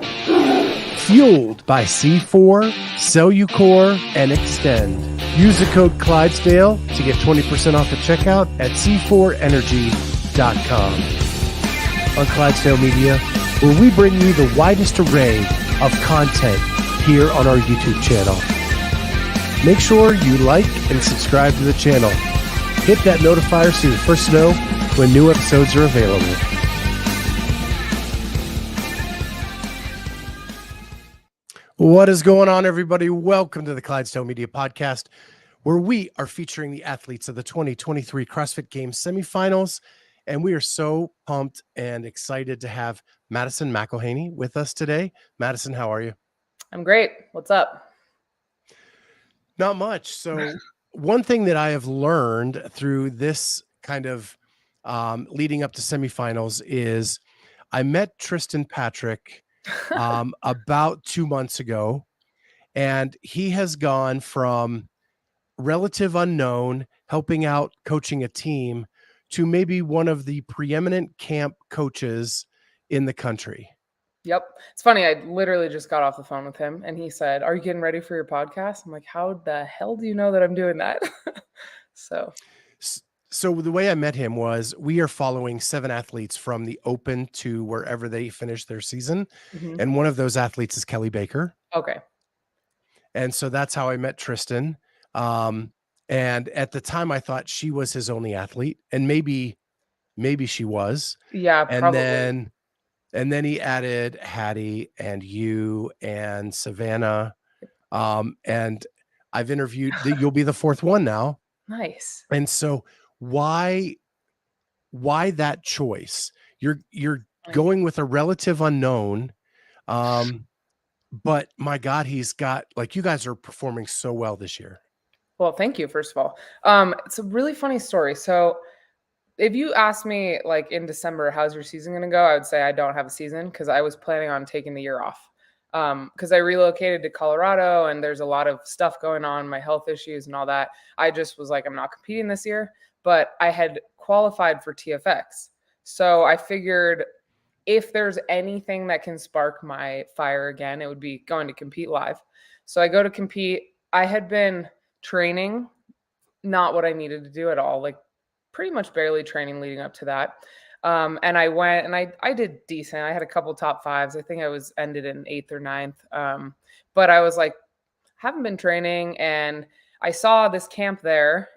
Fueled by C4, Cellucor, and Extend. Use the code Clydesdale to get 20% off at checkout at c4energy.com. On Clydesdale Media, where we bring you the widest array of content here on our YouTube channel. Make sure you like and subscribe to the channel. Hit that notifier so you're the first to know when new episodes are available. What is going on, everybody? Welcome to the Clydesdale Media Podcast, where we are featuring the athletes of the 2023 CrossFit Games semifinals. And we are so pumped and excited to have Madison McElhaney with us today. Madison, how are you? I'm great. What's up? Not much. So one thing that I have learned through this kind of leading up to semifinals is I met Triston Parker about 2 months ago, and he has gone from relative unknown, helping out coaching a team, to maybe one of the preeminent camp coaches in the country. Yep. It's funny. I literally just got off the phone with him and he said, "Are you getting ready for your podcast?" I'm like, "How the hell do you know that I'm doing that?" So the way I met him was we are following 7 athletes from the Open to wherever they finish their season. Mhm. And one of those athletes is Kelly Baker. Okay. And so that's how I met Triston. And at the time I thought she was his only athlete, and maybe she was. Yeah, probably. And then he added Hattie and you and Savannah. And I've interviewed you'll be the 4th one now. Nice. And so why that choice? You're going with a relative unknown. But my God, he's got, like, you guys are performing so well this year. Well, thank you, first of all. It's a really funny story. So if you asked me like in December, how's your season going to go? I would say I don't have a season because I was planning on taking the year off. Because I relocated to Colorado and there's a lot of stuff going on, my health issues and all that. I just was like, I'm not competing this year, but I had qualified for TFX. So I figured if there's anything that can spark my fire again, it would be going to compete live. So I go to compete. I had been training, not what I needed to do at all, like pretty much barely training leading up to that. And I went and I did decent. I had a couple top 5s. I think I was ended in 8th or 9th. But I was like, haven't been training. And I saw this camp there,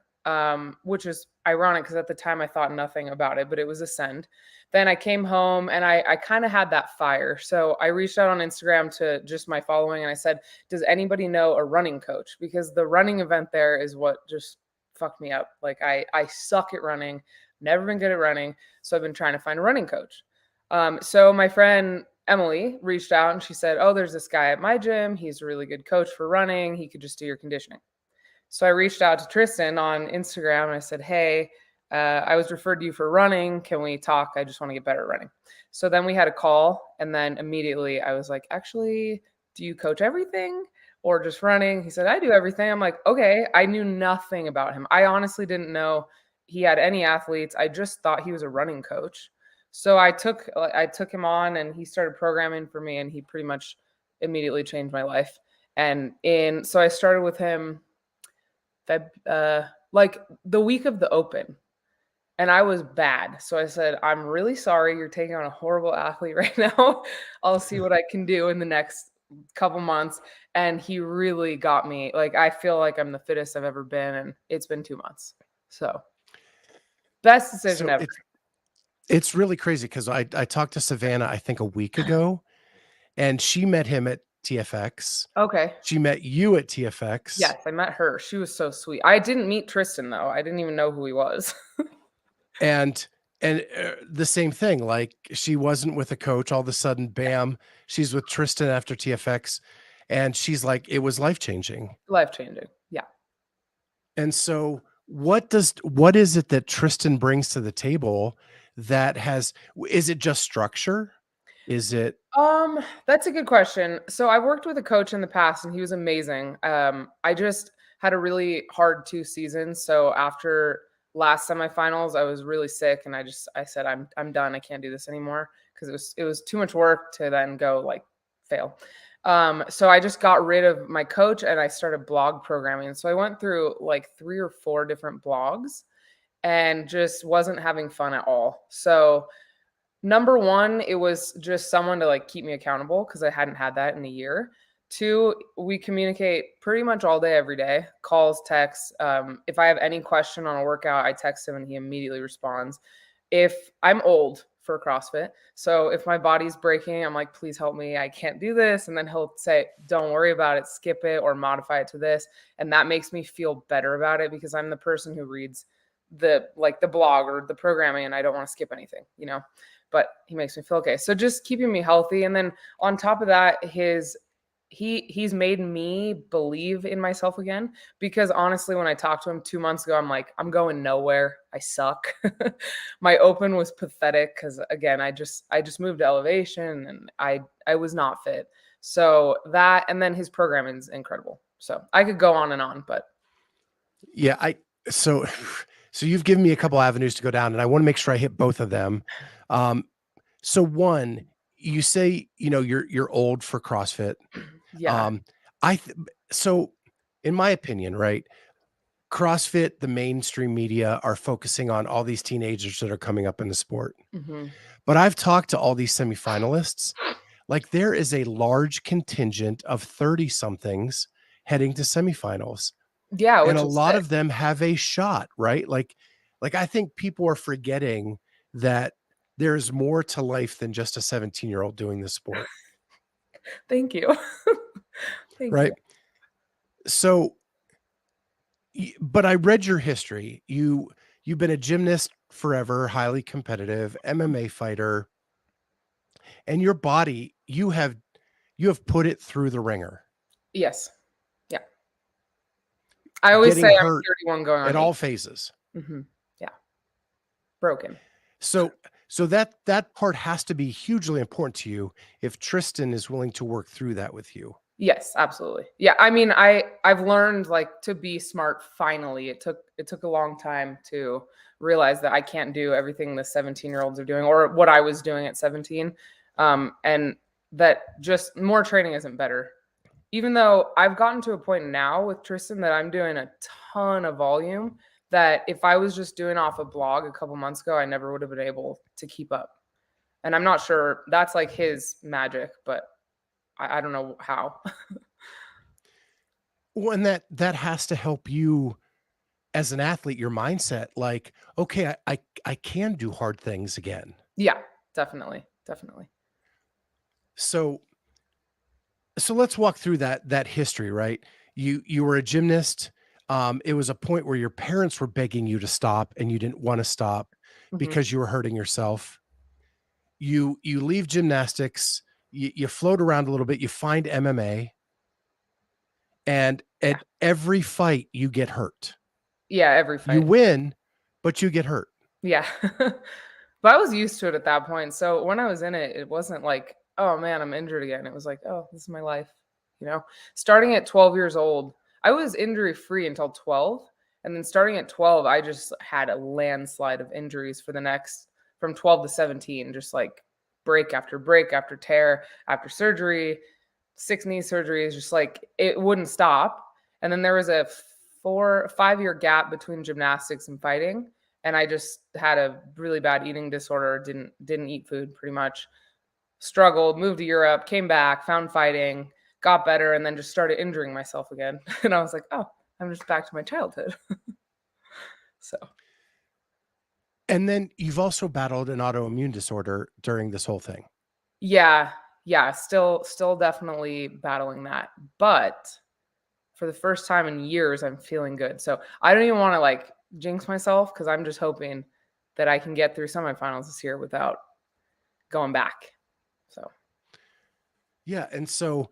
which is ironic because at the time I thought nothing about it, but it was Ascend. Then I came home and I kind of had that fire. So I reached out on Instagram to just my following and I said, does anybody know a running coach? Because the running event there is what just fucked me up. Like I suck at running, never been good at running. So I've been trying to find a running coach. So my friend Emily reached out and she said, "Oh, there's this guy at my gym. He's a really good coach for running. He could just do your conditioning." So I reached out to Triston on Instagram and I said, "Hey, I was referred to you for running. Can we talk? I just want to get better at running." So then we had a call and then immediately I was like, "Actually, do you coach everything or just running?" He said, "I do everything." I'm like, okay. I knew nothing about him. I honestly didn't know he had any athletes. I just thought he was a running coach. So I took him on and he started programming for me and he pretty much immediately changed my life. So I started with him like the week of the Open. And I was bad. So I said, "I'm really sorry. You're taking on a horrible athlete right now. I'll see what I can do in the next couple months." And he really got me. Like, I feel like I'm the fittest I've ever been. And it's been 2 months. So best decision ever. It's really crazy because I talked to Savannah, I think a week ago, and she met him at TFX. Okay. She met you at TFX. Yes, I met her. She was so sweet. I didn't meet Triston, though. I didn't even know who he was. And the same thing, like she wasn't with a coach. All of a sudden, bam, she's with Triston after TFX. And she's like, it was life-changing. Life-changing. Yeah. And so what is it that Triston brings to the table that is it just structure? Is it? That's a good question. So I worked with a coach in the past and he was amazing. I just had a really hard 2 seasons. So after last semifinals, I was really sick and I said, I'm done. I can't do this anymore because it was too much work to then go like fail. So I just got rid of my coach and I started blog programming. So I went through like 3 or 4 different blogs and just wasn't having fun at all. So number one, it was just someone to like keep me accountable because I hadn't had that in a year. Two, we communicate pretty much all day, every day, calls, texts. If I have any question on a workout, I text him and he immediately responds. If I'm old for CrossFit, so if my body's breaking, I'm like, please help me. I can't do this. And then he'll say, don't worry about it, skip it or modify it to this. And that makes me feel better about it because I'm the person who reads the blog or the programming and I don't want to skip anything, but he makes me feel okay. So just keeping me healthy. And then on top of that, he's made me believe in myself again, because honestly, when I talked to him 2 months ago, I'm like, I'm going nowhere. I suck. My open was pathetic because again, I just moved to elevation and I was not fit. So that, and then his programming is incredible. So I could go on and on, but Yeah, so you've given me a couple avenues to go down, and I want to make sure I hit both of them. So one, you say, you're old for CrossFit. yeah. So in my opinion, right, CrossFit, the mainstream media are focusing on all these teenagers that are coming up in the sport. Mm-hmm. But I've talked to all these semifinalists, like there is a large contingent of 30 somethings heading to semifinals. Yeah, And which a is lot sick. of them have a shot, right? Like I think people are forgetting that there's more to life than just a 17-year-old doing this sport, Thank you. Thank you. right? So, but I read your history. You've been a gymnast forever, highly competitive, MMA fighter, and your body, you have put it through the ringer, Yes. Yeah. I always say getting I'm hurt 31 going at on all 8. phases. Mm-hmm. Yeah. Broken. So that part has to be hugely important to you if Triston is willing to work through that with you. Yes, absolutely. Yeah. I mean, I've learned like to be smart finally. It took a long time to realize that I can't do everything the 17-year-olds are doing or what I was doing at 17. And that just more training isn't better. Even though I've gotten to a point now with Triston that I'm doing a ton of volume that if I was just doing off a blog a couple months ago, I never would have been able to keep up. And I'm not sure that's like his magic, but I don't know how. Well, and that has to help you as an athlete, your mindset, like, okay, I can do hard things again. Yeah, definitely. Definitely. So let's walk through that history, right? You were a gymnast. It was a point where your parents were begging you to stop and you didn't want to stop Hmm. because you were hurting yourself. You leave gymnastics, you float around a little bit, you find MMA, and Yeah. at every fight you get hurt. Yeah, every You fight. win, but you get hurt. Yeah. But I was used to it at that point. So when I was in it, it wasn't like, oh man, I'm injured again. It was like, oh, this is my life. Starting at 12 years old, I was injury free until 12. And then starting at 12, I just had a landslide of injuries for the next from 12 to 17, just like break after tear, after surgery, 6 knee surgeries, just like it wouldn't stop. And then there was a 5 year gap between gymnastics and fighting. And I just had a really bad eating disorder, didn't eat food pretty much, struggled, moved to Europe, came back, found fighting, got better, and then just started injuring myself again. And I was like, oh, I'm just back to my childhood. So And then you've also battled an autoimmune disorder during this whole thing. yeah, still definitely battling that. But for the first time in years, I'm feeling good. So I don't even want to like jinx myself because I'm just hoping that I can get through semifinals this year without going back. So Yeah, and so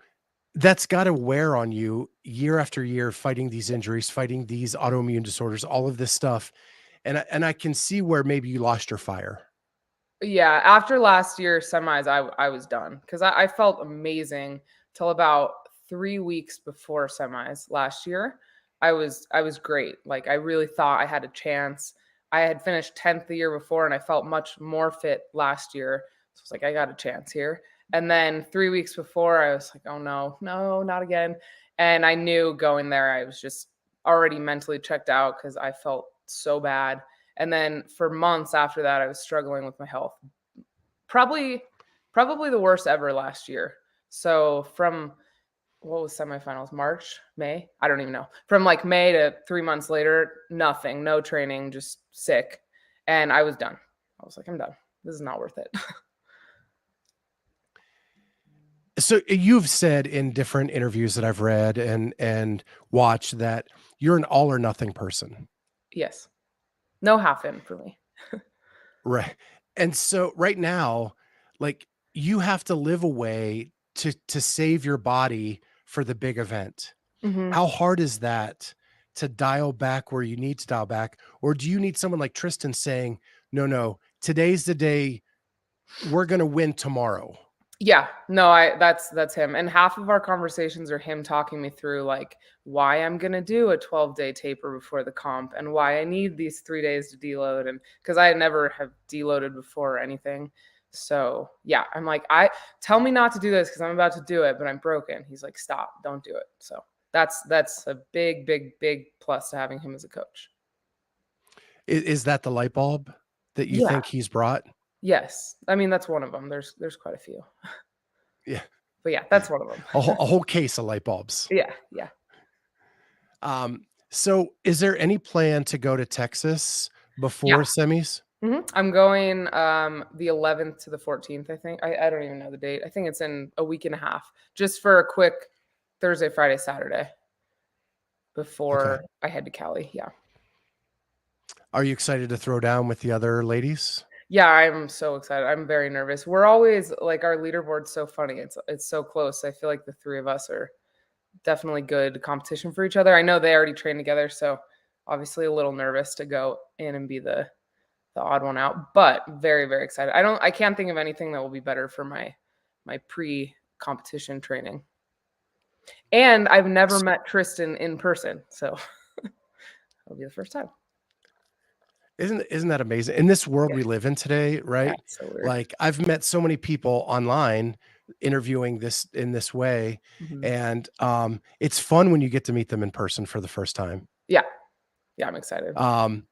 that's got to wear on you year after year, fighting these injuries, fighting these autoimmune disorders, all of this stuff. And I can see where maybe you lost your fire. yeah, after last year semis, I was done because I felt amazing till about 3 weeks before semis last year. I was great. Like I really thought I had a chance. I had finished 10th the year before, and I felt much more fit last year. So I was like, I got a chance here. And then 3 weeks before, I was like, oh no, no, not again. And I knew going there, I was just already mentally checked out because I felt so bad. And then for months after that, I was struggling with my health. Probably, probably the worst ever last year. So from what was semifinals? March, May? I don't even know. From like May to 3 months later, nothing, no training, just sick. And I was done. I was like, I'm done. This is not worth it. So you've said in different interviews that I've read and watched that you're an all or nothing person. Yes. No half in for me. Right. And so right now, like you have to live a way to save your body for the big event. Mhm. How hard is that to dial back where you need to dial back? Or do you need someone like Triston saying, no, no, today's the day we're going to win tomorrow? Yeah, no, I that's him. And half of our conversations are him talking me through like why I'm gonna do a 12-day taper before the comp and why I need these 3 days to deload and because I never have deloaded before or anything. So yeah, I'm like, I tell me not to do this because I'm about to do it, but I'm broken. He's like, stop, don't do it. So that's a big, big, big plus to having him as a coach. Is that the light bulb that you Yeah. think he's brought? Yes. I mean, that's one of them. There's quite a few. Yeah. But yeah, that's one of them. A whole case of light bulbs. Yeah, yeah. So is there any plan to go to Texas before Yeah. semis? I'm going the 11th to the 14th, I think. I don't even know the date. I think it's in a week and a half, just for a quick Thursday, Friday, Saturday Okay. before I head to Cali. Yeah. Are you excited to throw down with the other ladies? Yeah, I'm so excited. I'm very nervous. We're always like our leaderboard's so funny. It's so close. I feel like the three of us are definitely good competition for each other. I know they already train together, so obviously a little nervous to go in and be the odd one out, but very, very excited. I can't think of anything that will be better for my pre-competition training. And I've never met Triston in person, so it'll be the first time. Isn't that amazing? In this world Yeah, we live in today, yeah, right? it's so weird. Like I've met so many people online interviewing this in this way. Mhm. And it's fun when you get to meet them in person for the first time. Yeah, yeah, I'm excited. Um,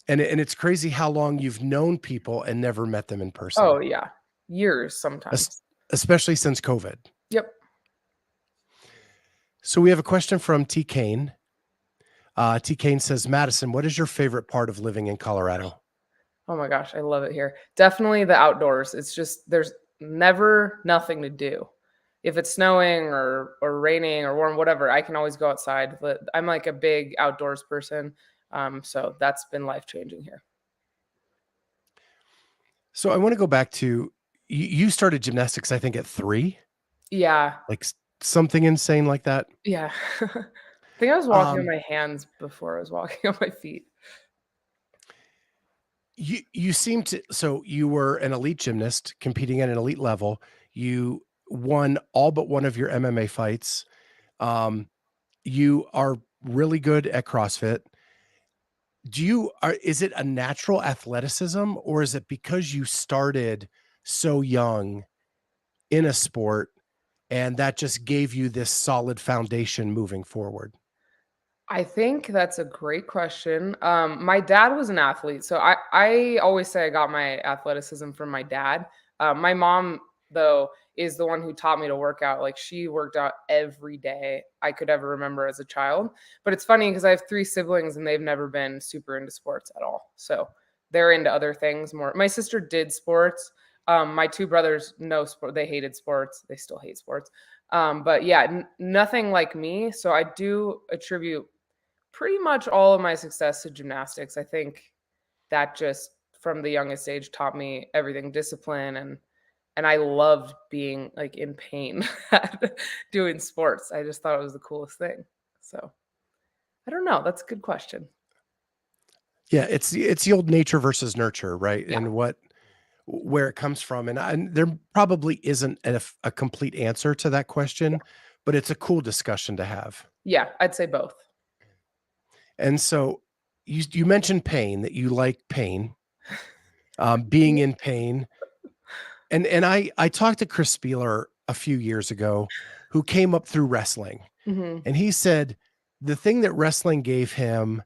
and it's crazy how long you've known people and never met them in person, Oh yeah, years es- sometimes. especially since COVID. Yep. So we have a question from T. Kane. T. Kane says, Madison, what is your favorite part of living in Colorado? Oh my gosh, I love it here. Definitely the outdoors. It's just there's never nothing to do. If it's snowing or raining or warm, whatever, I can always go outside. But I'm like a big outdoors person. So that's been life changing here. So I want to go back to you started gymnastics, I think, at 3, Yeah. like something insane like that. Yeah. I think I was walking on Um, my hands before I was walking on my feet. you seem to, so you were an elite gymnast competing at an elite level. You won all but one of your MMA fights. You are really good at CrossFit. Is it a natural athleticism or is it because you started so young in a sport and that just gave you this solid foundation moving forward? I think that's a great question. My dad was an athlete, so I always say I got my athleticism from my dad. My mom, though, is the one who taught me to work out. Like she worked out every day I could ever remember as a child. But it's funny because I have three siblings and they've never been super into sports at all. So they're into other things more. My sister did sports. My two brothers, no sport. They hated sports. They still hate sports. But yeah, nothing like me. So I do attribute pretty much all of my success to gymnastics. I think that just from the youngest age taught me everything discipline and I loved being like in pain at doing sports. I just thought it was the coolest thing. So I don't know. That's a good question. Yeah, it's the old nature versus nurture, right? Yeah. And where it comes from. And there probably isn't a complete answer to that Yeah. question, but it's a cool discussion to have. Yeah. I'd say both. And so you mentioned pain, that you like pain, being in pain. And I talked to Chris Spieler a few years ago, who came up through wrestling, Mhm. and he said the thing that wrestling gave him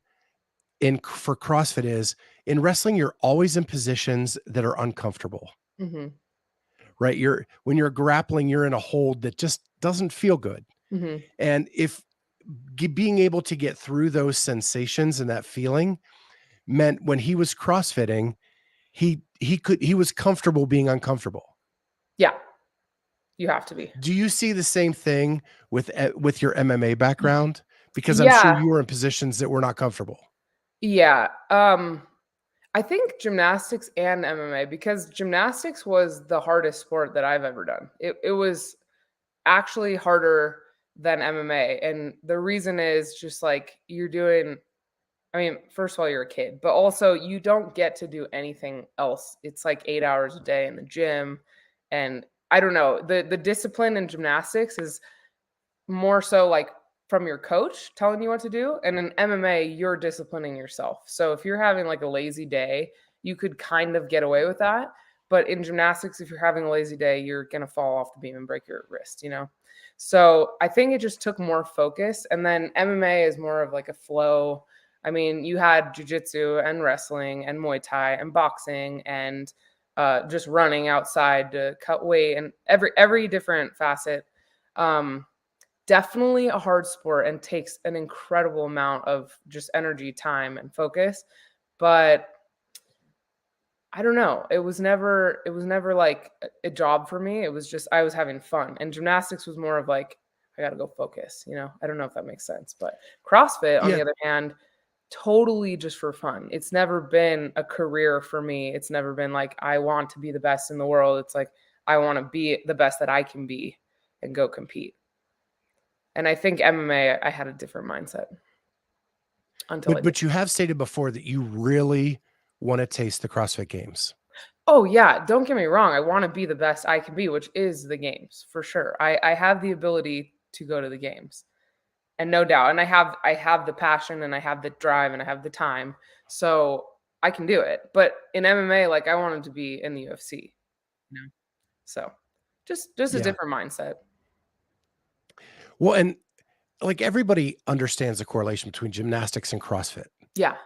for CrossFit is, in wrestling you're always in positions that are uncomfortable, Mhm. right? When you're grappling, you're in a hold that just doesn't feel good. Mhm. And if being able to get through those sensations and that feeling meant when he was CrossFitting, he was comfortable being uncomfortable. Yeah, you have to be. Do you see the same thing with your MMA background? Because I'm sure Yeah. you were in positions that were not comfortable. Yeah. I think gymnastics and MMA, because gymnastics was the hardest sport that I've ever done. It was actually harder than MMA. And the reason is just like you're doing, I mean, first of all, you're a kid, but also you don't get to do anything else. It's like 8 hours a day in the gym. And I don't know, the discipline in gymnastics is more so like from your coach telling you what to do. And in MMA, you're disciplining yourself. So if you're having like a lazy day, you could kind of get away with that. But in gymnastics, if you're having a lazy day, you're going to fall off the beam and break your wrist, you know? So I think it just took more focus. And then MMA is more of like a flow. I mean, you had jujitsu and wrestling and Muay Thai and boxing and just running outside to cut weight and every different facet. Um, Definitely a hard sport and takes an incredible amount of just energy, time, and focus. But I don't know. It was never like a job for me. It was just I was having fun. And gymnastics was more of like, I gotta go focus, you know? I don't know if that makes sense. But CrossFit, on Yeah. the other hand, totally just for fun. It's never been a career for me. It's never been like I want to be the best in the world. It's like I want to be the best that I can be and go compete. And I think MMA, I had a different mindset until I did. But you have stated before that you really wanna taste the CrossFit Games. Oh yeah, don't get me wrong. I want to be the best I can be, which is the games for sure. I have the ability to go to the games, and no doubt. And I have the passion, and I have the drive, and I have the time, so I can do it. But in MMA, like I wanted to be in the UFC, you know. So just a Yeah. different mindset. Well, and, like, everybody understands the correlation between gymnastics and CrossFit. Yeah.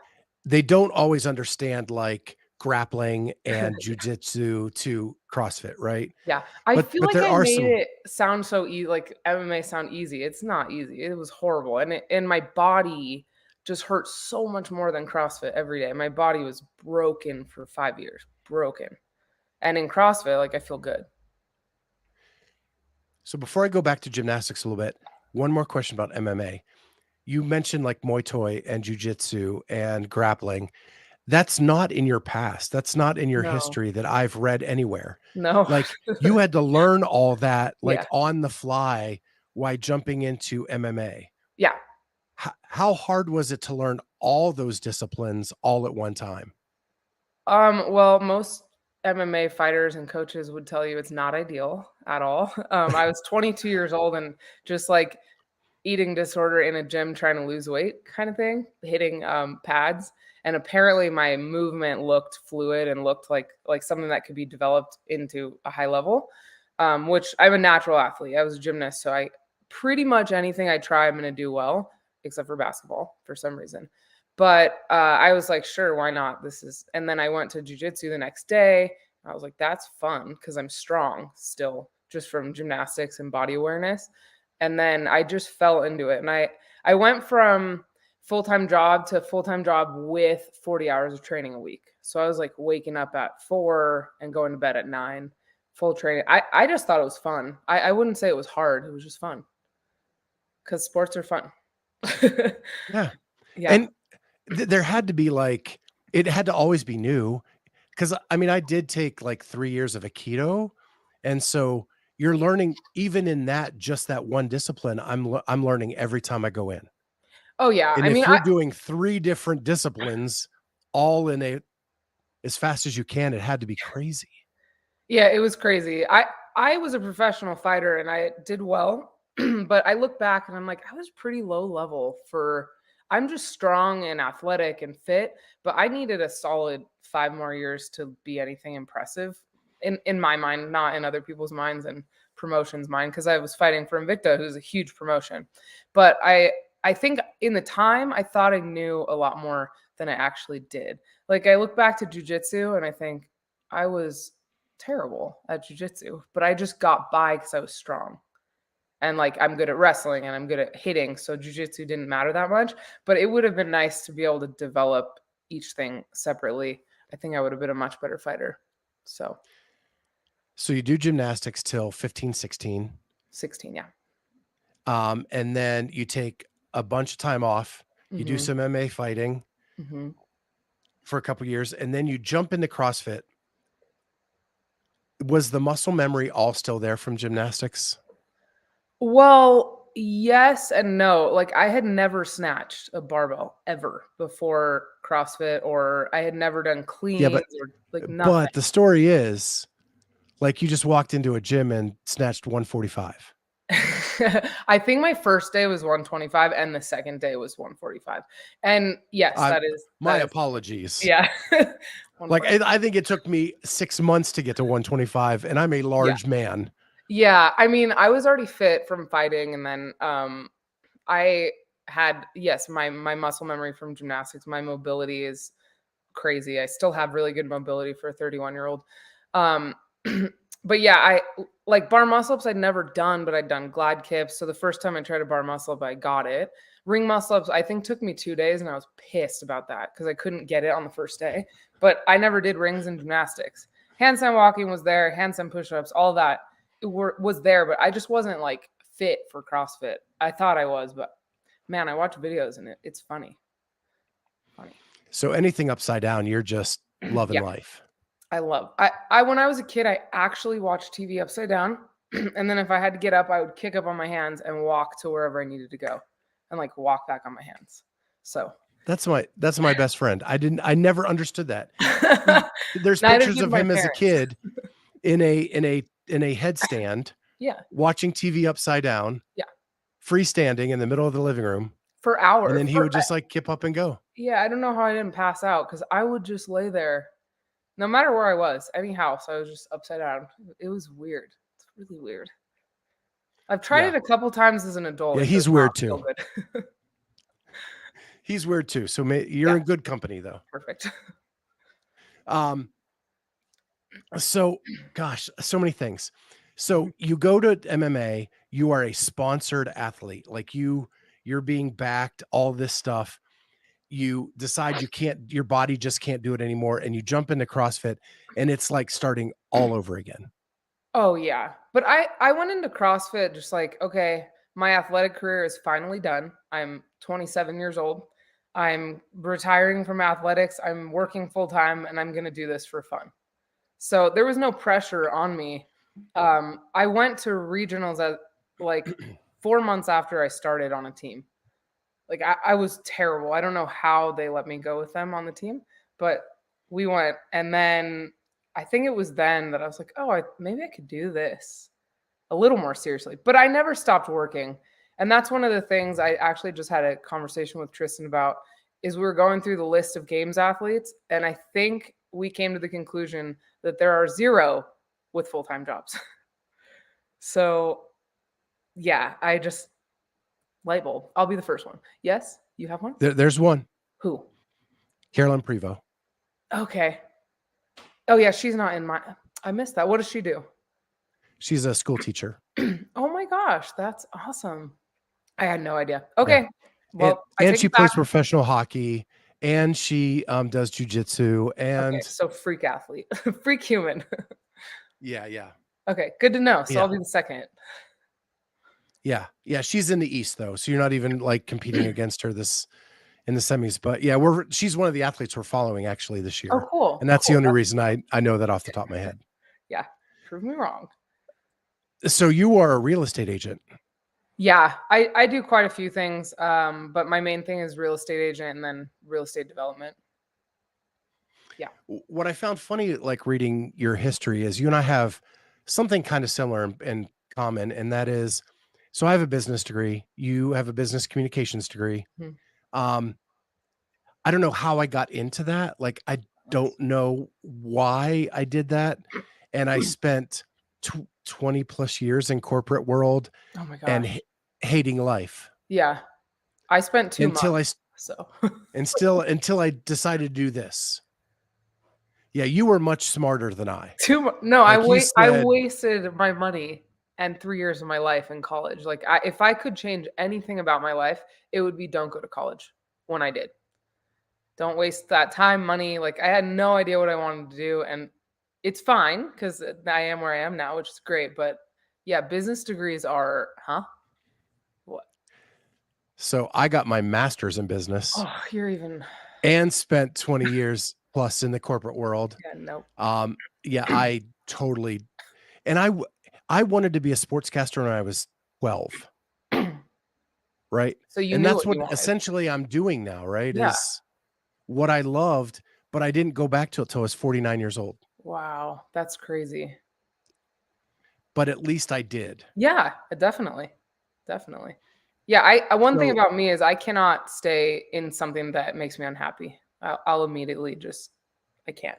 They don't always understand, like, grappling and jujitsu to CrossFit, right? Yeah, I feel But like there I are made some. it sound so easy, like MMA sound easy. It's not easy. It was horrible, and my body just hurt so much more than CrossFit every day. My body was broken for 5 years, broken. And in CrossFit, like I feel good. So before I go back to gymnastics a little bit, one more question about MMA. You mentioned like Muay Thai and jujitsu and grappling. That's not in your past. That's not in your No, history that I've read anywhere. no, Like you had to learn all that like yeah, on the fly while jumping into MMA. yeah. How hard was it to learn all those disciplines all at one time? Well, most MMA fighters and coaches would tell you it's not ideal at all. I was 22 years old and just like eating disorder in a gym trying to lose weight kind of thing, hitting pads. And apparently my movement looked fluid and looked like something that could be developed into a high level, which I'm a natural athlete. I was a gymnast, so I pretty much anything I try, I'm going to do well, except for basketball for some reason. But I was like, sure, why not? And then I went to jujitsu the next day. I was like, that's fun because I'm strong still, just from gymnastics and body awareness. And then I just fell into it. And I went from full-time job to full-time job with 40 hours of training a week. So I was like waking up at 4 and going to bed at 9, full training. I just thought it was fun. I wouldn't say it was hard. It was just fun because sports are fun. Yeah. Yeah. And there had to be like it had to always be new. 'Cause, I mean, I did take, like, 3 years of Aikido, and so you're learning even in that just that one discipline, I'm learning every time I go in. Oh yeah. And I mean, if you're doing 3 different disciplines all in a as fast as you can, it had to be crazy. yeah, it was crazy. I was a professional fighter and I did well, but I look back and I'm like, I was pretty low level for I'm just strong and athletic and fit, but I needed a solid 5 more years to be anything impressive in my mind, not in other people's minds and promotions mind, because I was fighting for Invicta, who's a huge promotion. But I think in the time I thought I knew a lot more than I actually did. Like I look back to jujitsu and I think I was terrible at jujitsu, but I just got by because I was strong. And like I'm good at wrestling and I'm good at hitting, so jujitsu didn't matter that much. But it would have been nice to be able to develop each thing separately. I think I would have been a much better fighter. So So you do gymnastics till 15, 16. 16, yeah. And then you take a bunch of time off. You do Hmm. some MMA fighting Hmm. for a couple years, and then you jump into CrossFit. Was the muscle memory all still there from gymnastics? Well, yes and no. Like I had never snatched a barbell ever before CrossFit, or I had never done Yeah, cleans or like nothing. but the story is like you just walked into a gym and snatched 145. I think my first day was 125 and the second day was 145. And yes, I My that is apologies. yeah. Like 145. I think it took me 6 months to get to 125, and I'm a Yeah. large man. Yeah, I mean, I was already fit from fighting, and then I had, yes, my muscle memory from gymnastics. My mobility is crazy. I still have really good mobility for a 31-year-old. Um, but yeah, I like bar muscle ups I'd never done, but I'd done glide kips. So the first time I tried a bar muscle up, I got it. Ring muscle ups, I think took me 2 days, and I was pissed about that because I couldn't get it on the first day. But I never did rings in gymnastics. Handstand walking was there, handstand push-ups, all that was there, but I just wasn't like fit for CrossFit. I thought I was, but man, I watch videos and it's funny. Funny. So anything upside down, you're just loving Yeah. life. I love. I when I was a kid, I actually watched TV upside down, and then if I had to get up, I would kick up on my hands and walk to wherever I needed to go, and like walk back on my hands. So That's my best friend. I never understood that. There's neither pictures did of my him as a parents. kid in a headstand Yeah, watching TV upside down, yeah, freestanding in the middle of the living room, for and hours. then he would just like kip up and go. Yeah, I don't know how I didn't pass out because I would just lay there, no matter where I was, any house, I was just upside down. It was weird. It's really weird. I've tried Yeah. it a couple times as an adult. Yeah, It does he's not weird feel too. good. He's weird too. So you're Yeah, in good company though. perfect. Um so gosh, so many things. So you go to MMA, you are a sponsored athlete. Like you're being backed, all this stuff. You decide you can't, your body just can't do it anymore, and you jump into CrossFit, and it's like starting all over again. Oh yeah. But I went into CrossFit just like, okay, my athletic career is finally done. I'm 27 years old. I'm retiring from athletics. I'm working full time and I'm going to do this for fun. So there was no pressure on me. I went to regionals at like 4 months after I started on a team. Like I was terrible. I don't know how they let me go with them on the team, but we went. And then I think it was then that I was like, oh, maybe I could do this a little more seriously. But I never stopped working. And that's one of the things I actually just had a conversation with Triston about is we were going through the list of games athletes. And I think we came to the conclusion that there are 0 with full-time jobs. So yeah, I just light bulb. I'll be the first one. Yes, you have one? There's one, Who? Carolyn Prevost. Okay. Oh yeah, she's not in my. I missed that. What does she do? She's a school teacher. Oh my gosh, that's awesome. I had no idea. Yeah. Okay. And Well, I take she it back. plays professional hockey, and she does jujitsu, Okay, and so freak athlete, freak human. yeah. Okay, good to know. So Yeah. I'll be the second. Yeah. Yeah. She's in the East though. So you're not even like competing against her this in the semis. But yeah, she's one of the athletes we're following actually this Oh, year. cool. And that's the Cool. only reason I know that off the top of my head. Yeah. Prove me wrong. So you are a real estate agent. Yeah, I do quite a few things. But my main thing is real estate agent and then real estate development. Yeah. What I found funny, like reading your history, is you and I have something kind of similar in common, and that is, so I have a business degree. You have a business communications degree. Mhm. Um, I don't know how I got into that. Like, I Nice. don't know why I did that. and I spent 20 plus years in corporate world Oh my and gosh. hating life Yeah. I spent 2 until months, so until I decided to do this. Yeah, you were much smarter than I. 2 mo no, Like you I said, wasted my money and 3 years of my life in college. Like, if I could change anything about my life, it would be don't go to college when I did. Don't waste that time, money, like, I had no idea what I wanted to do, and it's fine because I am where I am now, which is great, but yeah, business degrees are huh? What? so I got my master's in business Oh, you're even and spent 20 years plus in the corporate world. yeah, nope. Yeah, I totally, and I wanted to be a sportscaster when I was 12, right? So you And knew that's what you what wanted. essentially I'm doing now, right? Yeah. Is what I loved, but I didn't go back to it till I was 49 years old. Wow, that's crazy. But at least I did. Yeah, definitely. Definitely. Yeah, I one thing So about me is I cannot stay in something that makes me unhappy. I'll immediately just I can't.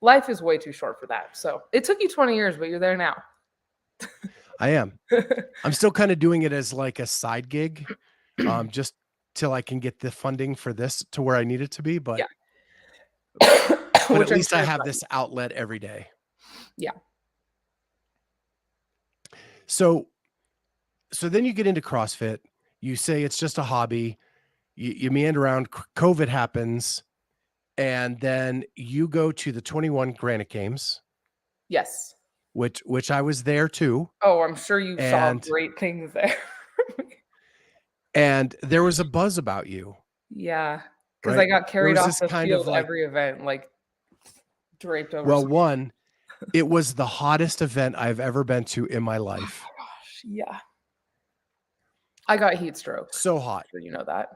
Life is way too short for that. So, it took you 20 years, but you're there now. I am. I'm still kind of doing it as like a side gig, just till I can get the funding for this to where I need it to be. Yeah. But at Which I'm least I sure is have not easy. this outlet every day. Yeah. So then you get into CrossFit. You say it's just a hobby. You meander around. COVID happens, and then you go to the 21 Granite Games, Yes. which I was there too, Oh, I'm sure you saw and great things there. there was a buzz about you, Yeah, because I right? got There carried was off this the kind of field like, every event, like, draped over well, some one, it was the hottest event I've ever been to in my oh life. my gosh, yeah. I got heat stroke. So hot. Sure you know that.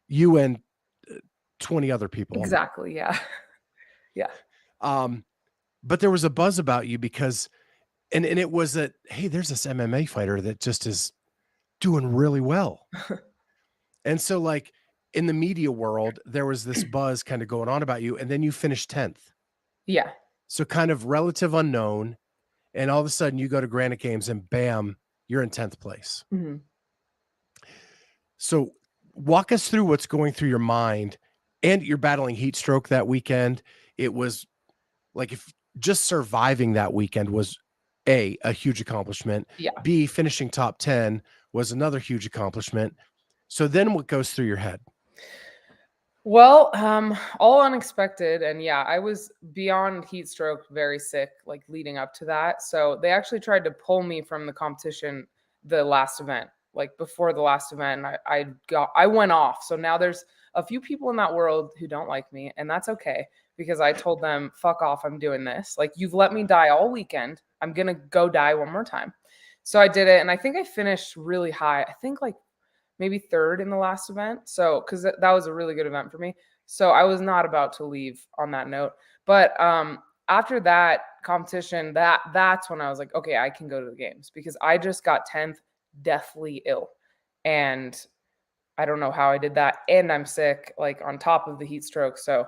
You and 20 other people. Exactly, yeah. Yeah. Um, but there was a buzz about you because, and it was that, hey, there's this MMA fighter that just is doing really well. And so, like, in the media world, there was this buzz kind of going on about you, and then you finished 10th. Yeah. So kind of relative unknown, and all of a sudden you go to Granite Games and bam, you're in 10th place. Mhm. So walk us through what's going through your mind, and you're battling heat stroke that weekend. It was like, if just surviving that weekend was a huge accomplishment. Yeah. B, finishing top 10 was another huge accomplishment. So then what goes through your head? Well, all unexpected, and yeah, I was beyond heat stroke, very sick, like, leading up to that, so they actually tried to pull me from the competition the last event. Like, before the last event, I went off, so now there's a few people in that world who don't like me, and that's okay, because I told them, "Fuck off, I'm doing this. Like, you've let me die all weekend, I'm gonna go die one more time." So I did it, and I think I finished really high. I think, like, maybe third in the last event. So, because that was a really good event for me. So I was not about to leave on that note. But after that competition, that's when I was like, okay, I can go to the games because I just got 10th, deathly ill, and I don't know how I did that, and I'm sick, like on top of the heat stroke. So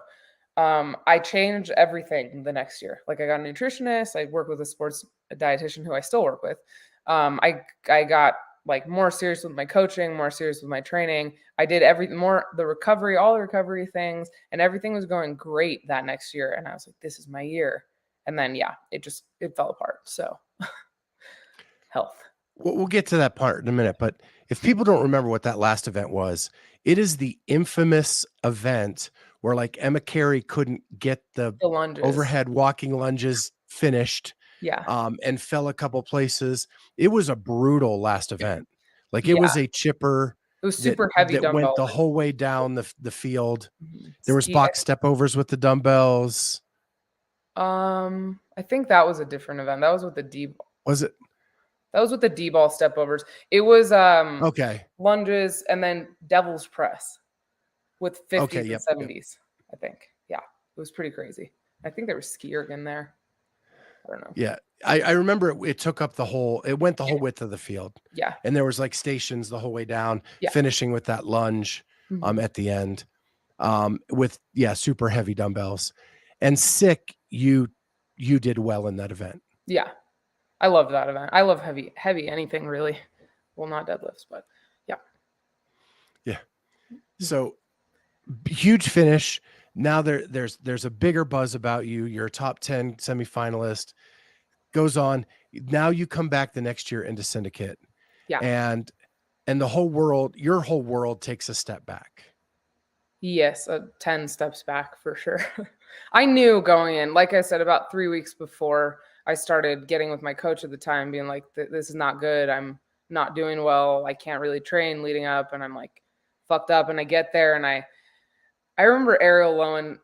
I changed everything the next year. Like I got a nutritionist. I work with a sports dietitian who I still work with. I got like more serious with my coaching, more serious with my training. I did everything more the recovery, all the recovery things, and everything was going great that next year. And I was like, this is my year. And then yeah, it fell apart. So health. We'll get to that part in a minute, but if people don't remember what that last event was, it is the infamous event where like Emma Carey couldn't get the The lunges. overhead walking lunges finished, Yeah. and fell a couple places. It was a brutal last event. Like it Yeah. was a chipper It was that super heavy went dumbbells. the whole way down the field. There was Yeah. box step overs with the dumbbells. I think that was a different event. That was with the D Was it? That was with the D-ball stepovers. It was Okay. lunges and then devil's press with Okay. 50s and Yep. Yep. 70s, I think. Yeah. It was pretty crazy. I think there was ski erg in there. I don't know. Yeah. I remember it took up it went the whole width of the field. Yeah. And there was like stations the whole way down, Yeah. finishing with that lunge Mhm. at the end, with super heavy dumbbells. And sick, you you did well in that event. Yeah. I love that event. I love heavy anything really. Well, not deadlifts, but yeah. Yeah. So huge finish. Now there's a bigger buzz about you. You're a top 10 semifinalist. Goes on. Now you come back the next year into syndicate, Yeah. and the whole world, your whole world takes a step back. Yes, 10 steps back for sure. I knew going in, like I said, about 3 weeks before I started getting with my coach at the time, being like, this is not good. I'm not doing well. I can't really train leading up. And I'm like fucked up. And I get there and I remember Ariel Lowen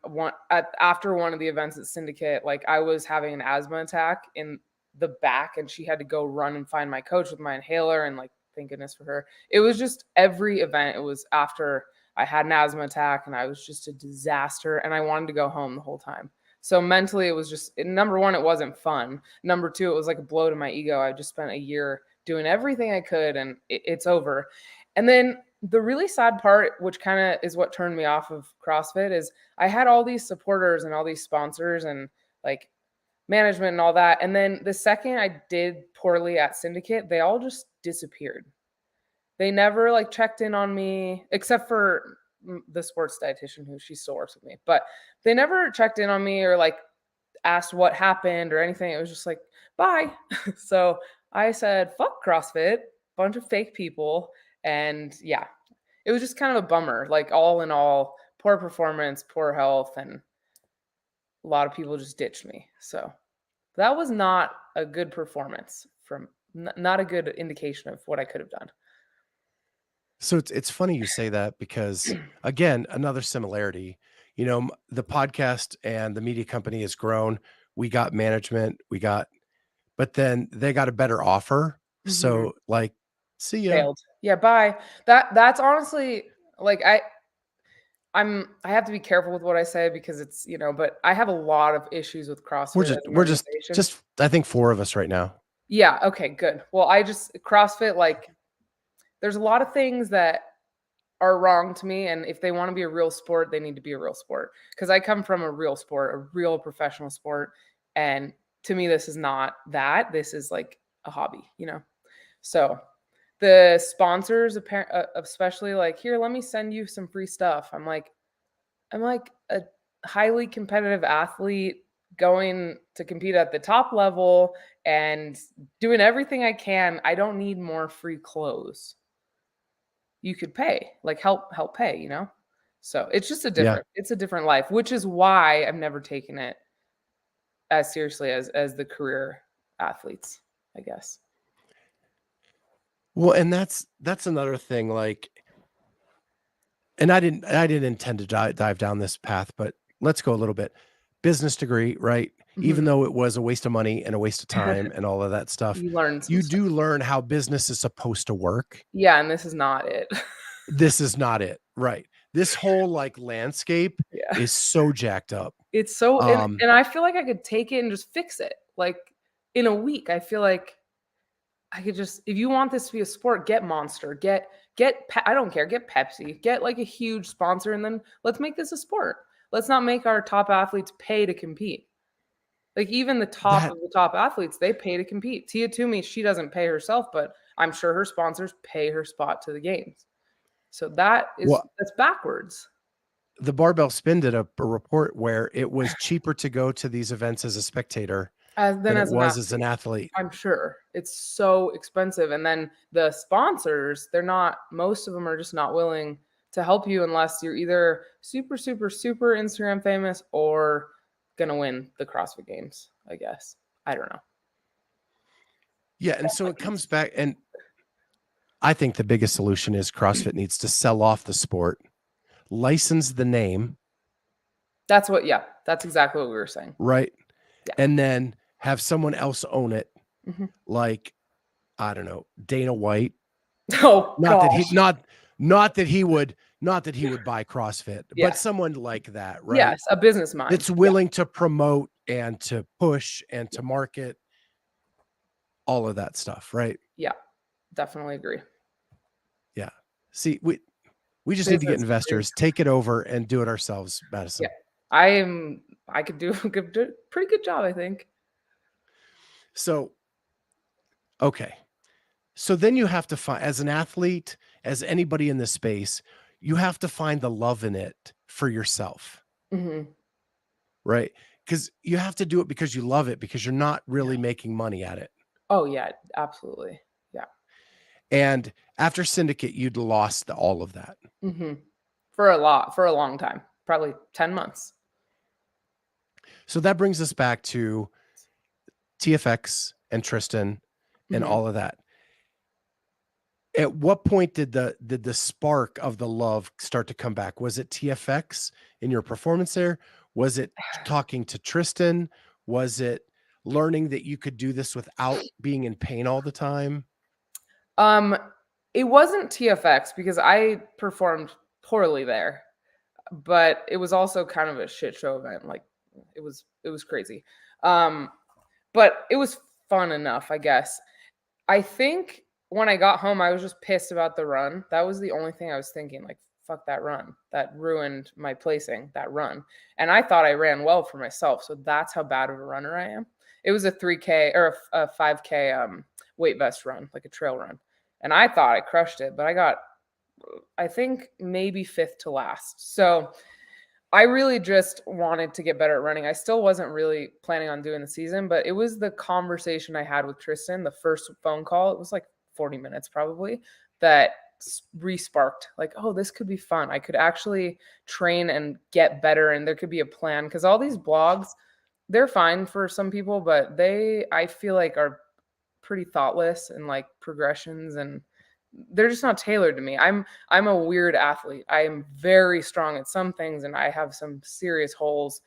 after one of the events at Syndicate, like I was having an asthma attack in the back and she had to go run and find my coach with my inhaler. And like, thank goodness for her. It was just every event. It was after I had an asthma attack and I was just a disaster and I wanted to go home the whole time. So mentally, it was just, number one, it wasn't fun. Number two, it was like a blow to my ego. I just spent a year doing everything I could and it's over. And then the really sad part, which kind of is what turned me off of CrossFit, is I had all these supporters and all these sponsors and like management and all that. And then the second I did poorly at Syndicate, they all just disappeared. They never like checked in on me, except for the sports dietitian who she still works with me. But they never checked in on me or like asked what happened or anything. It was just like, bye. So I said, fuck CrossFit, bunch of fake people. And yeah, it was just kind of a bummer. Like all in all, poor performance, poor health, and a lot of people just ditched me. So that was not a good performance from not a good indication of what I could have done. So it's funny you say that because again, another similarity, you know, the podcast and the media company has grown. We got management, but then they got a better offer. Mm-hmm. So like, see ya. Failed. Yeah, bye. That's honestly like I have to be careful with what I say because it's, but I have a lot of issues with We're CrossFit just as an we're just organization. just I think 4 of us right now. Yeah, okay, good. Well, CrossFit, like there's a lot of things that are wrong to me, and if they want to be a real sport, they need to be a real sport. Because I come from a real sport, a real professional sport, and to me, this is not that. This is like a hobby. So the sponsors, especially like, here, let me send you some free stuff. I'm like a highly competitive athlete going to compete at the top level and doing everything I can. I don't need more free clothes. You could pay, like help pay. So it's just Yeah. it's a different life, which is why I've never taken it as seriously as the career athletes, I guess. Well, and that's another thing, like, and I didn't intend to dive down this path, but let's go a little bit. Business degree, right? Even Mhm. though it was a waste of money and a waste of time and all of that stuff, You learn some you stuff. do learn how business is supposed to work. Yeah, and this is not it. This is not it, right? This whole like landscape Yeah. is so jacked up. It's so Um, and I feel like I could take it and just fix it. Like in a week, I feel like I could just, if you want this to be a sport, get Monster, I don't care, get Pepsi, get like a huge sponsor, and then let's make this a sport. Let's not make our top athletes pay to compete. Like even the top that of the top athletes, they pay to compete. Tia Toomey, she doesn't pay herself, but I'm sure her sponsors pay her spot to the games. So what that's backwards. the barbell spin did a report where it was cheaper to go to these events as a spectator Then than it as an was as an athlete, athlete. I'm sure it's so expensive. And then the sponsors, most of them are just not willing to help you unless you're either super, super, super Instagram famous or gonna win the CrossFit Games, I guess. I don't know. Yeah, and so it comes back, and I think the biggest solution is CrossFit needs to sell off the sport, license the name, That's exactly what we were saying. right? Yeah. And then have someone else own it, Mhm. like, I don't know, Dana White. Oh Not that he gosh. not that he would buy CrossFit, but Yeah. someone like that, right? Yes, a business mind. That's Yeah. willing to promote and to push and to market all of that stuff, right? Yeah. Definitely agree. Yeah. See, we just need to get Business investors, is take it over and do it ourselves, Yeah. Madison. I could do a pretty good job, I think. So, okay. So then you have to find, as an athlete, as anybody in this space, you have to find the love in it for yourself, Mhm. right? Because you have to do it because you love it, because you're not Yeah. really making money at it. Oh, yeah, absolutely. Yeah. And after Syndicate, you'd lost all of that. Mhm. For a long time, probably 10 months. So that brings us back to TFX and Triston and Mhm. all of that. At what point did the spark of the love start to come back? Was it TFX in your performance there? Was it talking to Triston? Was it learning that you could do this without being in pain all the time? Um, it wasn't TFX because I performed poorly there, but it was also kind of a shit show event. Like it was crazy. Um, but it was fun enough, I guess. I think when I got home, I was just pissed about the run. That was the only thing I was thinking, like, fuck that run. That ruined my placing, that run. And I thought I ran well for myself. So that's how bad of a runner I am. It was a 3K or a 5K weight vest run, like a trail run. And I thought I crushed it, but I got, I think, maybe fifth to last. So I really just wanted to get better at running. I still wasn't really planning on doing the season, but it was the conversation I had with Triston, the first phone call. It was like 40 minutes probably, that re-sparked like, oh, this could be fun. I could actually train and get better, and there could be a plan, because all these blogs, they're fine for some people, but I feel like, are pretty thoughtless and like progressions, and they're just not tailored to me. I'm a weird athlete. I am very strong at some things and I have some serious holes,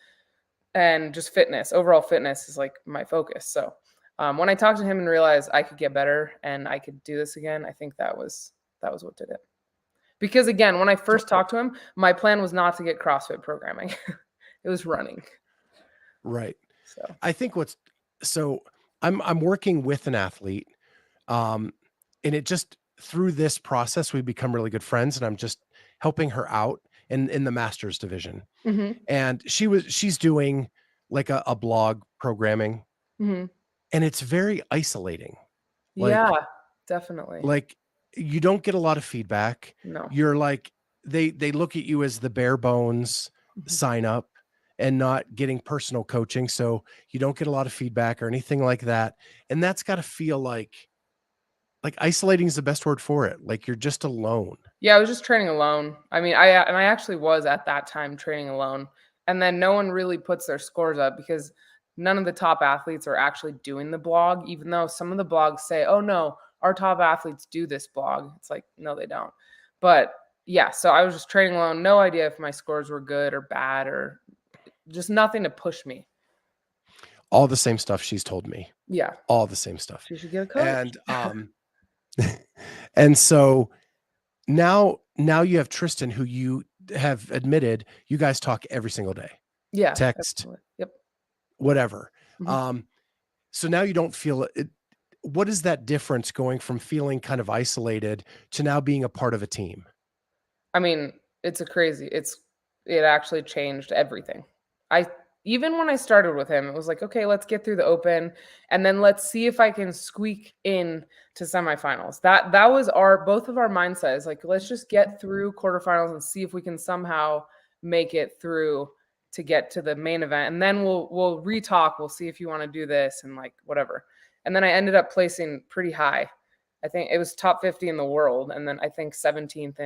and just fitness, overall fitness is like my focus. So when I talked to him and realized I could get better and I could do this again, I think that was what did it. Because again, when I So first talked to him, my plan was not to get CrossFit programming. It was running. right. So I think what's so I'm working with an athlete, um, and it just through this process we become really good friends, and I'm just helping her out in the masters division. hmm And she's doing like a blog programming, hmm and it's very isolating. yeah, Like definitely. like you don't get a lot of feedback. No. You're like they look at you as the bare bones Mhm. sign up and not getting personal coaching. So you don't get a lot of feedback or anything like that. And that's got to feel like isolating is the best word for it. Like you're just alone. Yeah, I was just training alone. I mean, I actually was at that time training alone. And then no one really puts their scores up because none of the top athletes are actually doing the blog, even though some of the blogs say, "Oh no, our top athletes do this blog." It's like, no, they don't. But yeah, so I was just training alone, no idea if my scores were good or bad, or just nothing to push me. All the same stuff she's told me. Yeah, All the same stuff. she should get a coach. And and so now you have Triston, who you have admitted you guys talk every single day. Yeah, Text, absolutely. Yep. whatever. Mhm. Um, so now you don't feel it. What is that difference going from feeling kind of isolated to now being a part of a team? I mean, it actually changed everything. I Even when I started with him, it was like, okay, let's get through the open and then let's see if I can squeak in to semifinals. That was our both of our mindsets. Like, let's just get through quarterfinals and see if we can somehow make it through to get to the main event. And then we'll re-talk. We'll see if you want to do this and like whatever. And then I ended up placing pretty high. I think it was top 50 in the world, and then I think 17th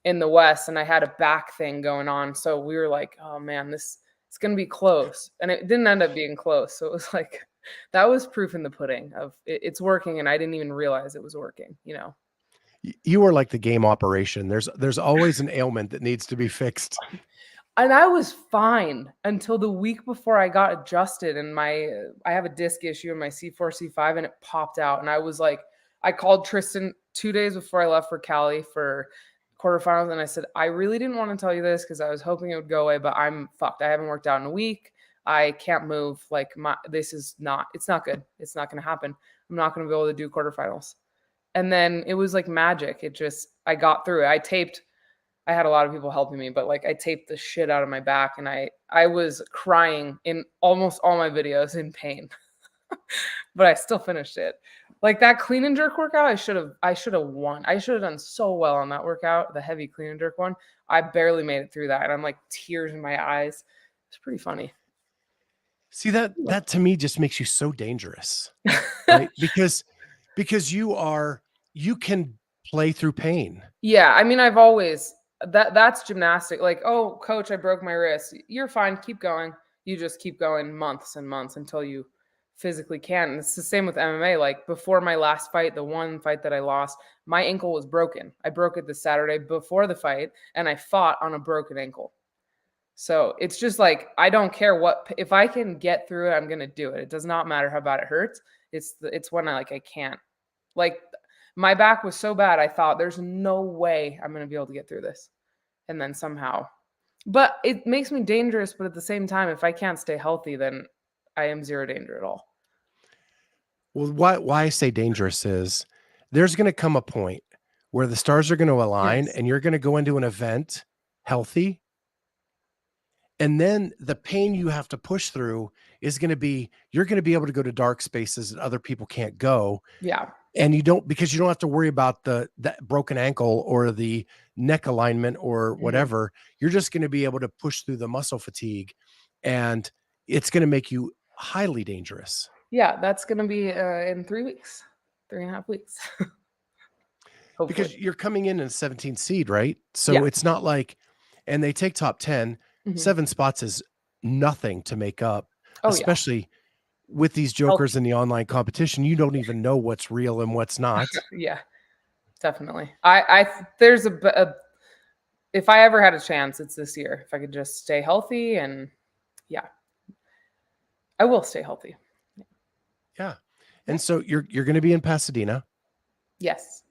in the West, and I had a back thing going on. So we were like, oh man, this it's gonna be close. And it didn't end up being close. So it was like that was proof in the pudding of it's working, and I didn't even realize it was working, you know. You are like the game operation. There's always an ailment that needs to be fixed. And I was fine until the week before I got adjusted, and I have a disc issue in my C4 C5, and it popped out, and I was like, I called Triston 2 days before I left for Cali for quarterfinals, and I said, I really didn't want to tell you this because I was hoping it would go away, but I'm fucked. I haven't worked out in a week. I can't move. Like, this is not. It's not good. It's not going to happen. I'm not going to be able to do quarterfinals. And then it was like magic. I got through it. I taped I had a lot of people helping me, but like I taped the shit out of my back and I was crying in almost all my videos in pain. But I still finished it. Like that clean and jerk workout, I should have won. I should have done so well on that workout, the heavy clean and jerk one. I barely made it through that, and I'm like tears in my eyes. It's pretty funny. See, that to me just makes you so dangerous, right? Because you can play through pain. Yeah, I mean, I've always that's gymnastic. Like, oh, coach, I broke my wrist. You're fine. Keep going. You just keep going months and months until you physically can. And it's the same with MMA. Like before my last fight, the one fight that I lost, my ankle was broken. I broke it the Saturday before the fight, and I fought on a broken ankle. So it's just like I don't care what if I can get through it, I'm gonna do it. It does not matter how bad it hurts. It's when I can't. Like my back was so bad, I thought there's no way I'm gonna be able to get through this. And then somehow. But it makes me dangerous, but at the same time, if I can't stay healthy, then I am zero danger at all. Well, why I say dangerous is there's going to come a point where the stars are going to align Yes. and you're going to go into an event healthy. And then the pain you have to push through is going to be you're going to be able to go to dark spaces that other people can't go. Yeah. And you don't because you don't have to worry about that broken ankle or the neck alignment or Mhm. whatever. You're just going to be able to push through the muscle fatigue, and it's going to make you highly dangerous. Yeah, that's gonna be in 3 weeks, 3.5 weeks, hopefully. Because you're coming in a 17 seed, right? Yeah. So it's not like and they take top 10, Mhm. 7 spots is nothing to make up, Oh yeah. especially with these jokers Healthy. in the online competition. You don't even know what's real and what's not. Yeah, definitely. There's if I ever had a chance, it's this year. If I could just stay healthy and yeah, I will stay healthy. Yeah. Yeah. And so you're going to be in Pasadena Yes.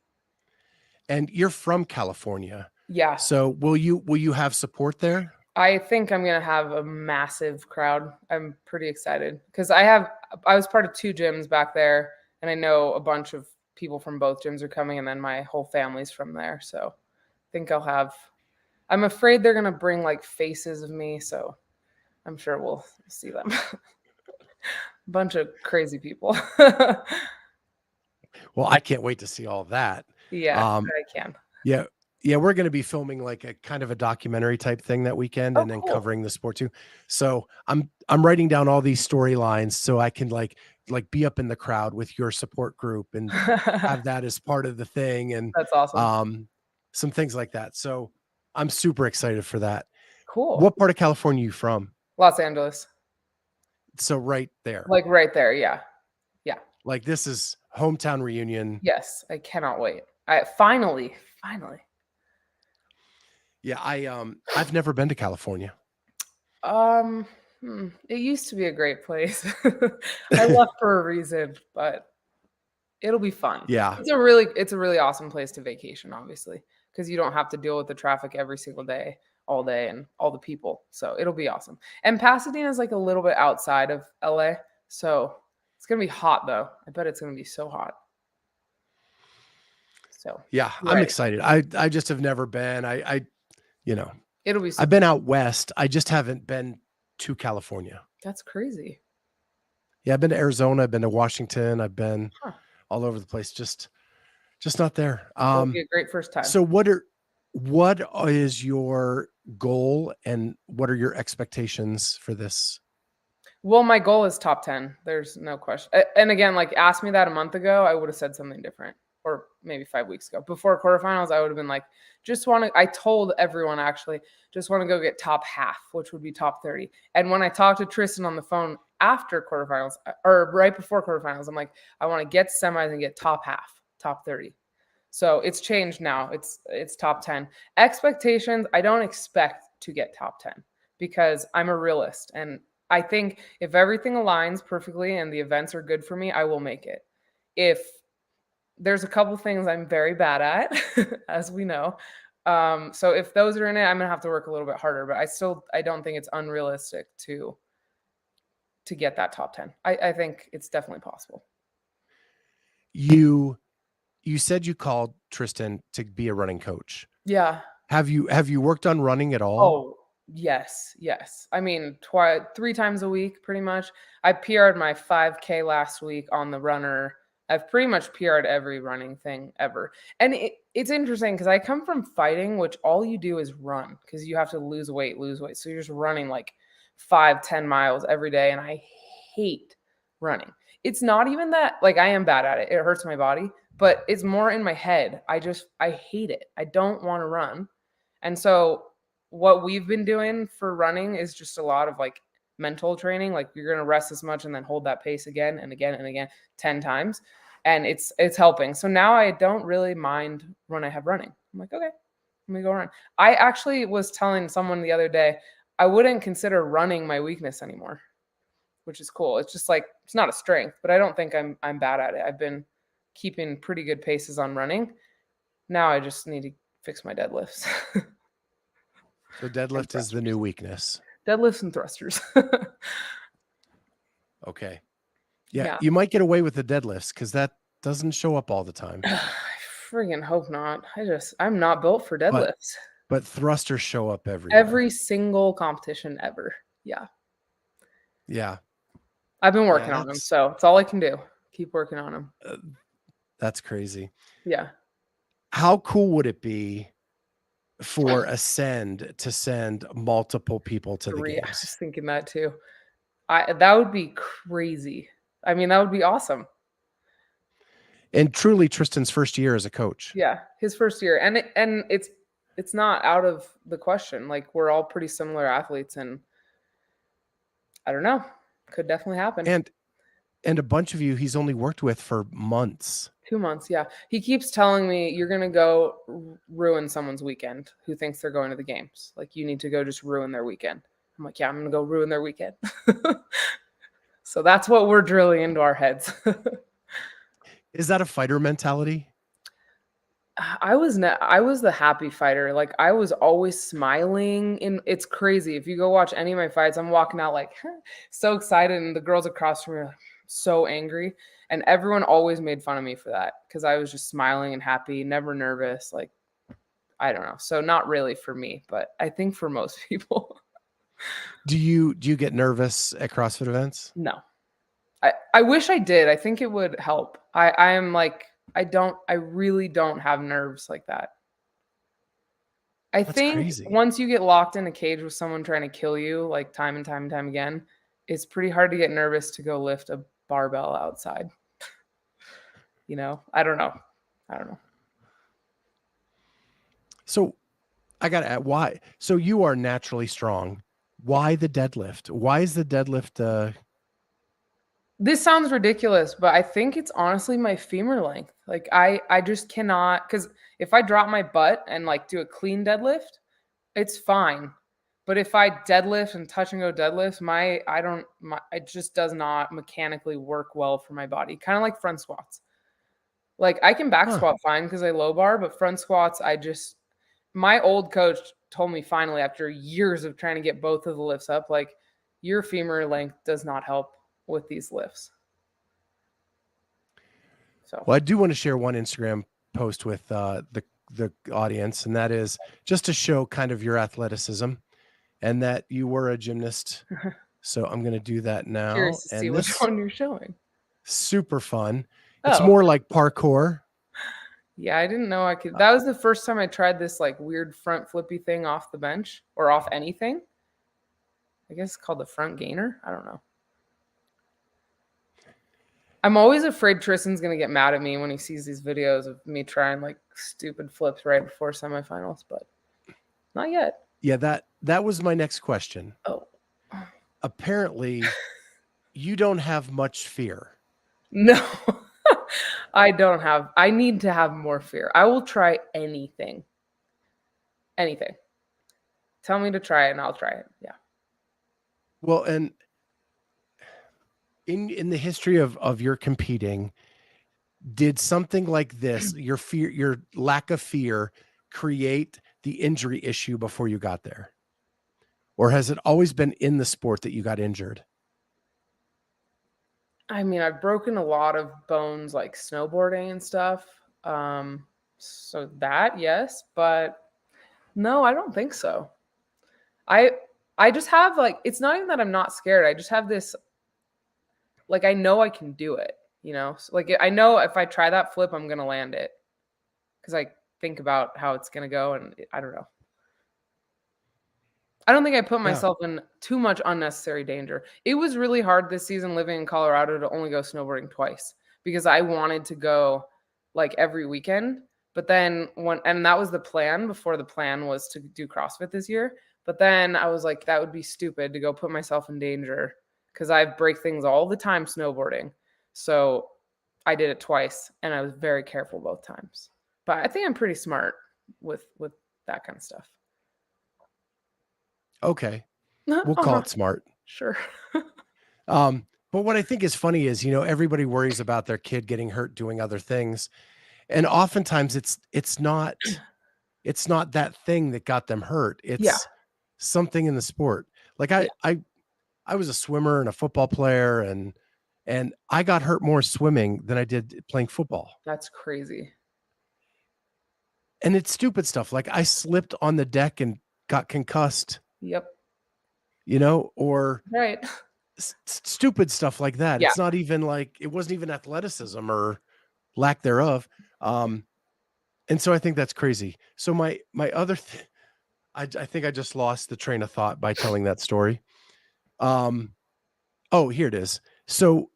and you're from California. Yeah. So will you have support there? I think I'm gonna have a massive crowd. I'm pretty excited because I was part of two gyms back there, and I know a bunch of people from both gyms are coming, and then my whole family's from there. So I think I'll have. I'm afraid they're gonna bring like faces of me, so I'm sure we'll see them. Bunch of crazy people. Well, I can't wait to see all of that. Yeah, Um, I can. yeah. Yeah, we're gonna be filming like a kind of a documentary type thing that weekend Oh, and then cool. covering the sport too. So I'm writing down all these storylines so I can like be up in the crowd with your support group and have that as part of the thing and That's awesome. um some things like that. So I'm super excited for that. Cool. What part of California are you from? Los Angeles, So right there. like right there. Yeah, yeah. Like this is hometown reunion. Yes, I cannot wait. I finally. Yeah, I've never been to California. Um, it used to be a great place. I left for a reason, but it'll be fun. Yeah. It's a really awesome place to vacation, obviously, because you don't have to deal with the traffic every single day, all day, and all the people. So it'll be awesome. And Pasadena is like a little bit outside of LA, so it's gonna be hot though. I bet it's gonna be so hot. So Yeah, I'm right, excited. I just have never been. You know, it'll be I've super. been out west. I just haven't been to California. That's crazy. Yeah, I've been to Arizona, I've been to Washington, I've been Huh. all over the place, just not there. It'll be a great first time. So what is your goal and what are your expectations for this? Well, my goal is top 10. There's no question. And again, like ask me that a month ago, I would have said something different. Or maybe 5 weeks ago. Before quarterfinals, I would have been like, I told everyone actually, just want to go get top half, which would be top 30. And when I talked to Triston on the phone after quarterfinals or right before quarterfinals, I'm like, I want to get semis and get top half, top 30. So it's changed now. It's top 10. Expectations, I don't expect to get top 10 because I'm a realist. And I think if everything aligns perfectly and the events are good for me, I will make it. If there's a couple things I'm very bad at, as we know. So if those are in it, I'm gonna have to work a little bit harder. But I don't think it's unrealistic to get that top 10. I think it's definitely possible. You said you called Tristan to be a running coach. Yeah. Have you worked on running at all? Oh, yes, yes. I mean, 3 times a week, pretty much. I PR'd my 5K last week on the runner. I've pretty much PR'd every running thing ever. And it's interesting because I come from fighting, which all you do is run because you have to lose weight, lose weight. So you're just running like 5, 10 miles every day. And I hate running. It's not even that, like, I am bad at it. It hurts my body, but it's more in my head. I hate it. I don't want to run. And so what we've been doing for running is just a lot of like mental training. Like you're going to rest as much and then hold that pace again and again and again 10 times. And it's helping. So now I don't really mind when I have running. I'm like, okay, let me go run. I actually was telling someone the other day, I wouldn't consider running my weakness anymore, which is cool. It's just like, it's not a strength, but I don't think I'm bad at it. I've been keeping pretty good paces on running. Now I just need to fix my deadlifts. So deadlift is the new weakness. Deadlifts and thrusters. Okay. Yeah, Yeah. you might get away with the deadlifts because that doesn't show up all the time. I friggin' hope not. I'm not built for But deadlifts. but thrusters show up everywhere. Every single competition ever. Yeah. Yeah. I've been working on them, so it's all I can do. Keep working on them. That's crazy. Yeah. How cool would it be for Ascend to send multiple people to the I games? was thinking that too. That would be crazy. I mean, that would be awesome. And truly Tristan's first year as a coach. Yeah, his first year. And it's not out of the question. Like we're all pretty similar athletes and I don't know. Could definitely happen. And a bunch of you he's only worked with for months. 2 months, yeah. He keeps telling me, "You're gonna go ruin someone's weekend who thinks they're going to the games. Like, you need to go just ruin their weekend." I'm like, "Yeah, I'm gonna go ruin their weekend." So that's what we're drilling into our heads. Is that a fighter mentality? I was the happy fighter. Like, I was always smiling, and it's crazy. If you go watch any of my fights, I'm walking out like so excited, and the girls across from me are so angry. And everyone always made fun of me for that because I was just smiling and happy, never nervous. Like, I don't know. So not really for me, but I think for most people. Do you get nervous at CrossFit events? No. I wish I did. I think it would help. I am like, I really don't have nerves like that. I That's think crazy. once you get locked in a cage with someone trying to kill you, like time and time and time again, it's pretty hard to get nervous to go lift a barbell outside. You know, I don't know. So I got to add, why? So you are naturally strong. Why the deadlift? Why is the deadlift? This sounds ridiculous, but I think it's honestly my femur length. Like I just cannot, because if I drop my butt and like do a clean deadlift, it's fine. But if I deadlift and touch and go deadlift, it just does not mechanically work well for my body. Kind of like front squats. Like I can back squat fine because I low bar, but front squats, my old coach told me finally after years of trying to get both of the lifts up, like your femur length does not help with these lifts. So, Well, I do want to share one Instagram post with the audience, and that is just to show kind of your athleticism and that you were a gymnast. So I'm going to do that now. Curious to see which one you're showing. Super fun. It's more like parkour. Yeah, I didn't know I could. That was the first time I tried this like weird front flippy thing off the bench or off anything. I guess it's called the front gainer. I don't know. I'm always afraid Tristan's going to get mad at me when he sees these videos of me trying like stupid flips right before semifinals, but not yet. Yeah, that was my next question. Oh. Apparently, you don't have much fear. No, I don't have. I need to have more fear. I will try anything. Anything. Tell me to try it and I'll try it. Yeah. Well, and in the history of your competing, did something like this, your lack of fear, create the injury issue before you got there? Or has it always been in the sport that you got injured? I mean, I've broken a lot of bones like snowboarding and stuff. So that, yes, but No, I don't think so. I I just have like, it's not even that I'm not scared. I just have this, like, I know I can do it, you know? So, like, I know if I try that flip, I'm gonna land it because I think about how it's gonna go, and I don't know. I don't think I put Yeah. myself in too much unnecessary danger. It was really hard this season living in Colorado to only go snowboarding twice because I wanted to go like every weekend. But then and that was the plan before the plan was to do CrossFit this year. But then I was like, that would be stupid to go put myself in danger because I break things all the time snowboarding. So I did it twice and I was very careful both times. But I think I'm pretty smart with that kind of stuff. Okay. We'll call Uh-huh. it smart. Sure. But what I think is funny is, everybody worries about their kid getting hurt doing other things. And oftentimes it's not that thing that got them hurt. Yeah, It's something in the sport. Like yeah, I was a swimmer and a football player and I got hurt more swimming than I did playing football. that's crazy. And it's stupid stuff. Like I slipped on the deck and got concussed, Yep. or Right. stupid stuff like that. Yeah. It's not even like it wasn't even athleticism or lack thereof. And so I think that's crazy. So my other I think I just lost the train of thought by telling that story. Um, oh, here it is. So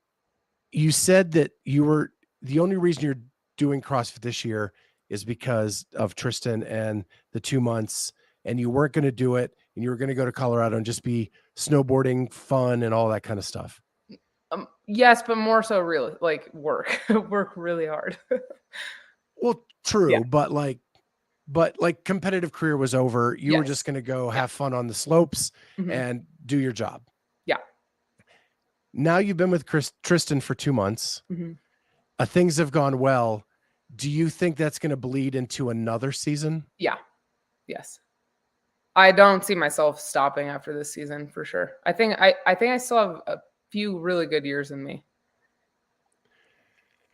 you said that the only reason you're doing CrossFit this year is because of Triston and the 2 months, and you weren't going to do it, and you were going to go to Colorado and just be snowboarding fun and all that kind of stuff. Yes, but more so really like work. Work really hard. Well, Yeah. true, but competitive career was over. You were just Yes. going to go Yeah. have fun on the slopes Mhm. and do your job. Yeah. Now you've been with Triston for 2 months. Mhm. Things have gone well. Do you think that's going to bleed into another season? Yeah. Yes. I don't see myself stopping after this season for sure. I think I still have a few really good years in me.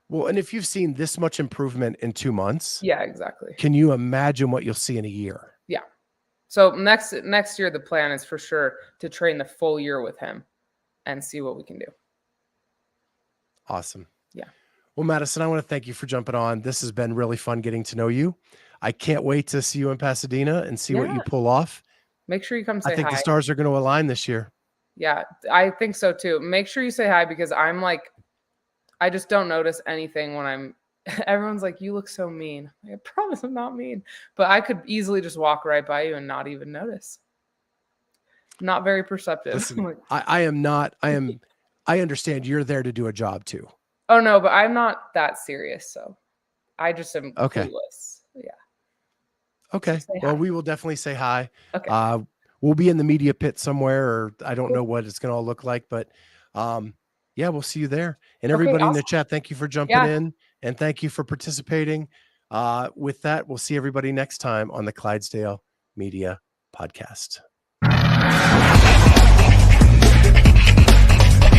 Well, and if you've seen this much improvement in 2 months, Yeah, exactly. can you imagine what you'll see in a year? Yeah. So next year the plan is for sure to train the full year with him and see what we can do. Awesome. Yeah. Well, Madison, I want to thank you for jumping on. This has been really fun getting to know you. I can't wait to see you in Pasadena and see what you Yeah. pull off. Make sure you come I say think the hi. stars are going to align this year. Yeah, I think so too. Make sure you say hi because I'm like, I just don't notice anything when I'm. Everyone's like, "You look so mean." I promise I'm not mean, but I could easily just walk right by you and not even notice. Not very perceptive. Listen, Like, I am not, I understand you're there to do a job too. oh no, but I'm not that serious, so I just am Okay. clueless. Yeah. So Okay. say Well, hi. we will definitely say hi. Okay. Uh, we'll be in the media pit somewhere, or I don't Cool. know what it's going to all look like, but yeah, we'll see you there. And Okay. everybody in the Awesome. chat, thank you for jumping Yeah. in and thank you for participating. With that, we'll see everybody next time on the Clydesdale Media Podcast.